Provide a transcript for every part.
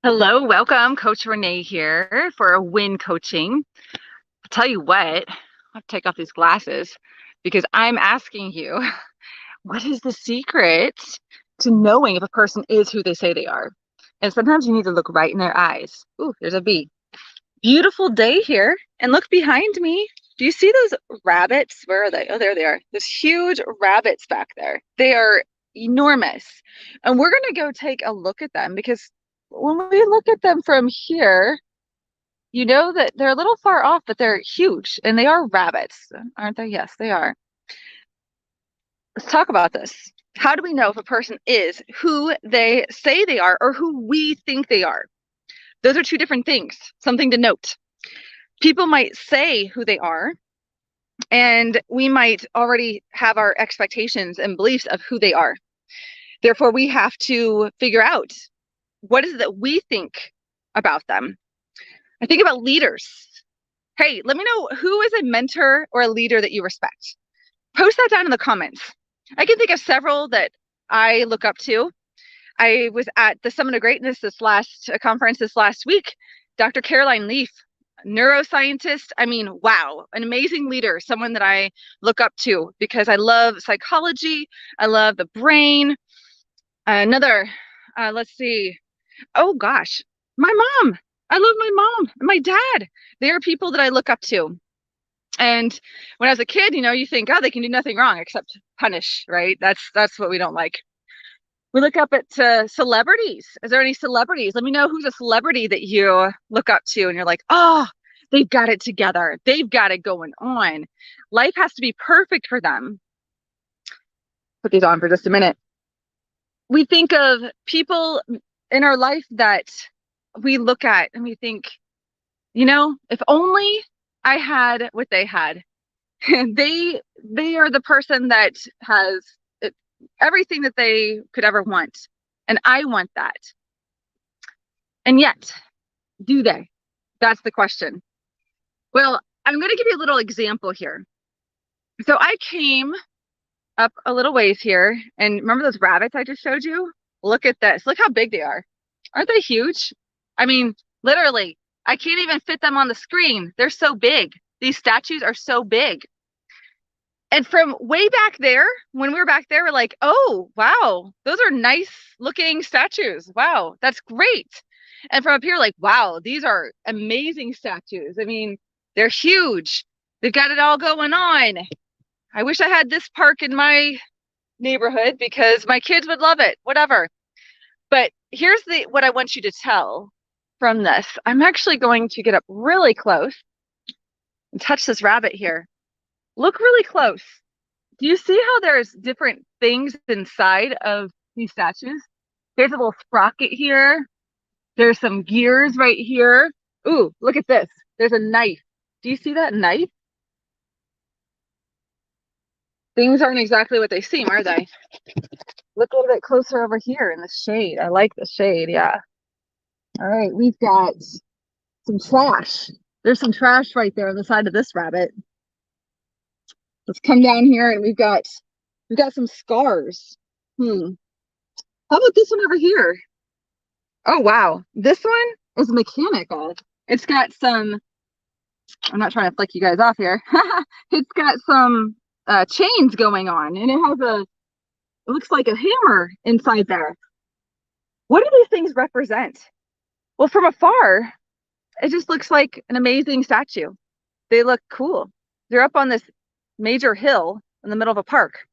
Hello, welcome. Coach Renee here for a win coaching. I'll tell you what, I have to take off these glasses because I'm asking you, what is the secret to knowing if a person is who they say they are? And sometimes you need to look right in their eyes. Ooh, there's a bee. Beautiful day here. And look behind me. Do you see those rabbits? Where are they? Oh, there they are. Those huge rabbits back there. They are enormous. And we're going to go take a look at them because when we look at them from here, you know that they're a little far off, but they're huge and they are rabbits, aren't they? Yes, they are. Let's talk about this. How do we know if a person is who they say they are or who we think they are? Those are two different things, something to note. People might say who they are, and we might already have our expectations and beliefs of who they are. Therefore, we have to figure out what is it that we think about them. I think about leaders. Hey, let me know who is a mentor or a leader that you respect. Post that down in the comments. I can think of several that I look up to. I was at the Summit of Greatness this last conference this last week. Dr. Caroline Leaf, neuroscientist. I mean, wow, an amazing leader, someone that I look up to because I love psychology. I love the brain. Let's see. Oh gosh, my mom. I love my mom and my dad. They are people that I look up to. And when I was a kid, you think, oh, they can do nothing wrong except punish, right? That's what we don't like. We look up at celebrities. Is there any celebrities? Let me know who's a celebrity that you look up to and you're like, oh, they've got it together. They've got it going on. Life has to be perfect for them. Put these on for just a minute. We think of people in our life that we look at and we think, if only I had what they had. They are the person that has everything that they could ever want. And I want that. And yet, do they? That's the question. Well, I'm going to give you a little example here. So I came up a little ways here, and remember those rabbits I just showed you? Look at this. Look how big they are. Aren't they huge? I mean, literally, I can't even fit them on the screen. They're so big. These statues are so big. And from way back there, when we were back there, we're like, oh, wow, those are nice looking statues. Wow, that's great. And from up here, like, wow, these are amazing statues. I mean, they're huge. They've got it all going on. I wish I had this park in my neighborhood because my kids would love it, whatever. But here's what I want you to tell from this. I'm actually going to get up really close and touch this rabbit here. Look really close. Do you see how there's different things inside of these statues? There's a little sprocket here. There's some gears right here. Ooh, look at this. There's a knife. Do you see that knife? Things aren't exactly what they seem, are they? Look a little bit closer over here in the shade. I like the shade, yeah. All right, we've got some trash. There's some trash right there on the side of this rabbit. Let's come down here and we've got some scars. How about this one over here? Oh wow, this one is mechanical. It's got some, I'm not trying to flick you guys off here. It's got some chains going on and it looks like a hammer inside there. What do these things represent? Well, from afar, it just looks like an amazing statue. They look cool. They're up on this major hill in the middle of a park.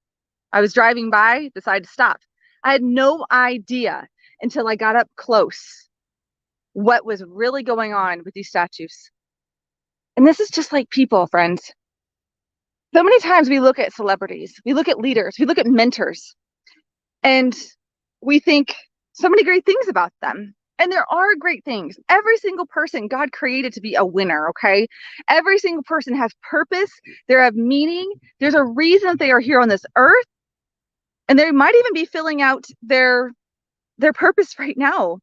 I was driving by, decided to stop. I had no idea until I got up close what was really going on with these statues. And this is just like people, friends. So many times we look at celebrities, we look at leaders, we look at mentors, and we think so many great things about them. And there are great things. Every single person God created to be a winner, okay? Every single person has purpose. They have meaning. There's a reason they are here on this earth. And they might even be filling out their purpose right now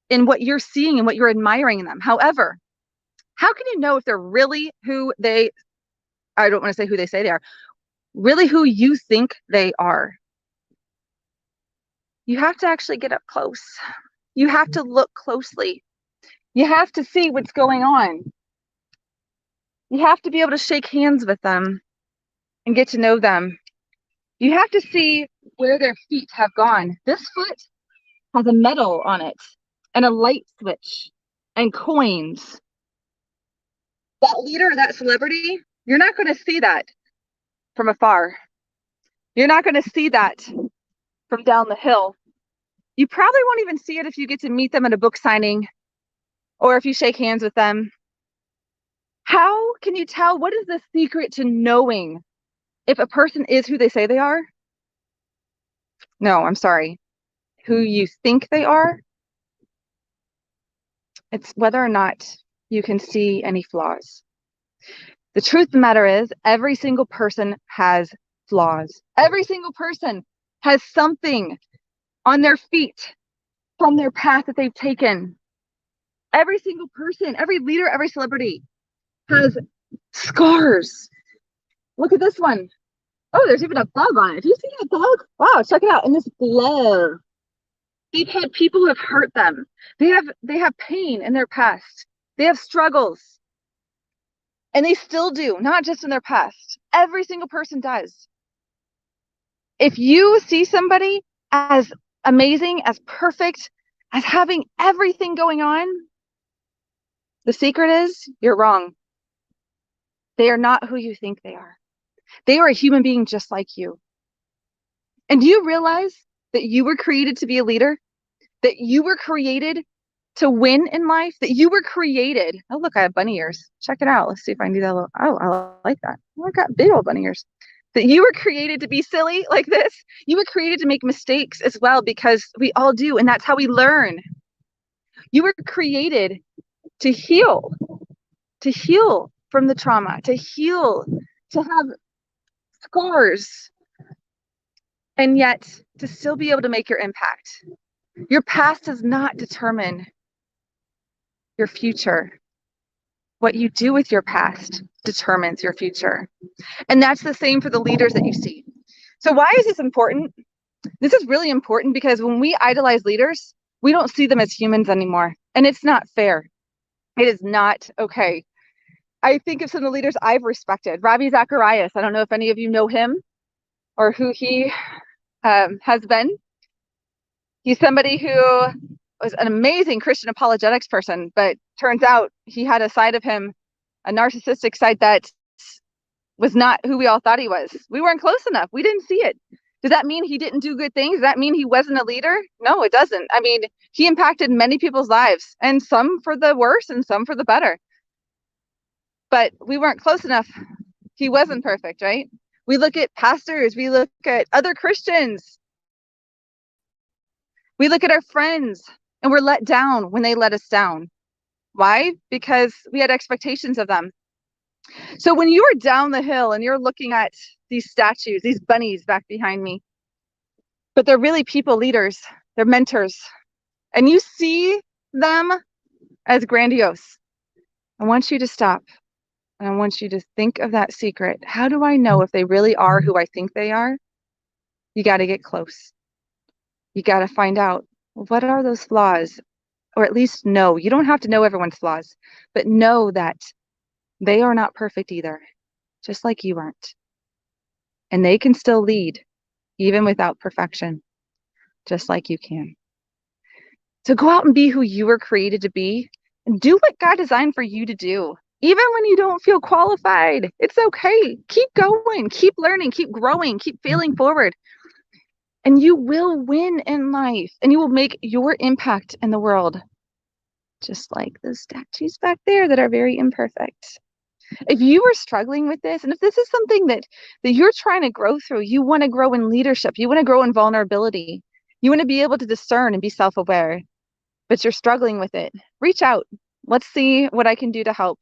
in what you're seeing and what you're admiring in them. However, how can you know if they're really I don't want to say who they say they are, really who you think they are? You have to actually get up close. You have to look closely. You have to see what's going on. You have to be able to shake hands with them and get to know them. You have to see where their feet have gone. This foot has a medal on it and a light switch and coins. That leader, that celebrity, you're not going to see that from afar. You're not going to see that from down the hill. You probably won't even see it if you get to meet them at a book signing or if you shake hands with them. How can you tell? What is the secret to knowing if a person is who they say they are? No, I'm sorry. Who you think they are? It's whether or not you can see any flaws. The truth of the matter is, every single person has flaws. Every single person has something on their feet from their path that they've taken. Every single person, every leader, every celebrity has scars. Look at this one. Oh, there's even a bug on it. Do you see that bug? Wow, check it out. And this glove. They've had people who have hurt them. They have pain in their past. They have struggles. And they still do, not just in their past. Every single person does. If you see somebody as amazing, as perfect, as having everything going on, the secret is you're wrong. They are not who you think they are. They are a human being just like you. And do you realize that you were created to be a leader? That you were created to win in life? That you were created. Oh, look, I have bunny ears. Check it out. Let's see if I can do that. Oh, I like that. Oh, I got big old bunny ears. That you were created to be silly like this. You were created to make mistakes as well, because we all do. And that's how we learn. You were created to heal from the trauma, to heal, to have scars, and yet to still be able to make your impact. Your past does not determine your future. What you do with your past determines your future. And that's the same for the leaders that you see. So why is this important? This is really important because when we idolize leaders, we don't see them as humans anymore. And it's not fair. It is not okay. I think of some of the leaders I've respected. Ravi Zacharias. I don't know if any of you know him or who he has been. He's somebody who was an amazing Christian apologetics person, but turns out he had a side of him, a narcissistic side that was not who we all thought he was. We weren't close enough. We didn't see it. Does that mean he didn't do good things? Does that mean he wasn't a leader? No, it doesn't. I mean, he impacted many people's lives, and some for the worse and some for the better. But we weren't close enough. He wasn't perfect, right? We look at pastors, we look at other Christians, we look at our friends, and we're let down when they let us down. Why? Because we had expectations of them. So when you are down the hill and you're looking at these statues, these bunnies back behind me, but they're really people leaders, they're mentors, and you see them as grandiose, I want you to stop. And I want you to think of that secret. How do I know if they really are who I think they are? You got to get close. You got to find out, what are those flaws? Or at least know. You don't have to know everyone's flaws, but know that they are not perfect either, just like you aren't. And they can still lead, even without perfection, just like you can. So go out and be who you were created to be, and do what God designed for you to do. Even when you don't feel qualified, it's okay. Keep going, keep learning, keep growing, keep failing forward. And you will win in life, and you will make your impact in the world, just like the statues back there that are very imperfect. If you are struggling with this, and if this is something that you're trying to grow through, you want to grow in leadership, you want to grow in vulnerability, you want to be able to discern and be self-aware, but you're struggling with it, reach out. Let's see what I can do to help.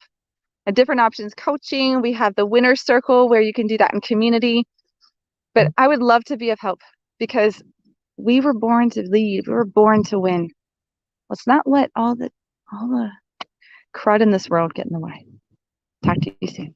Different options coaching. We have the winner's circle where you can do that in community. But I would love to be of help, because we were born to lead. We were born to win. Let's not let all the crud in this world get in the way. Talk to you soon.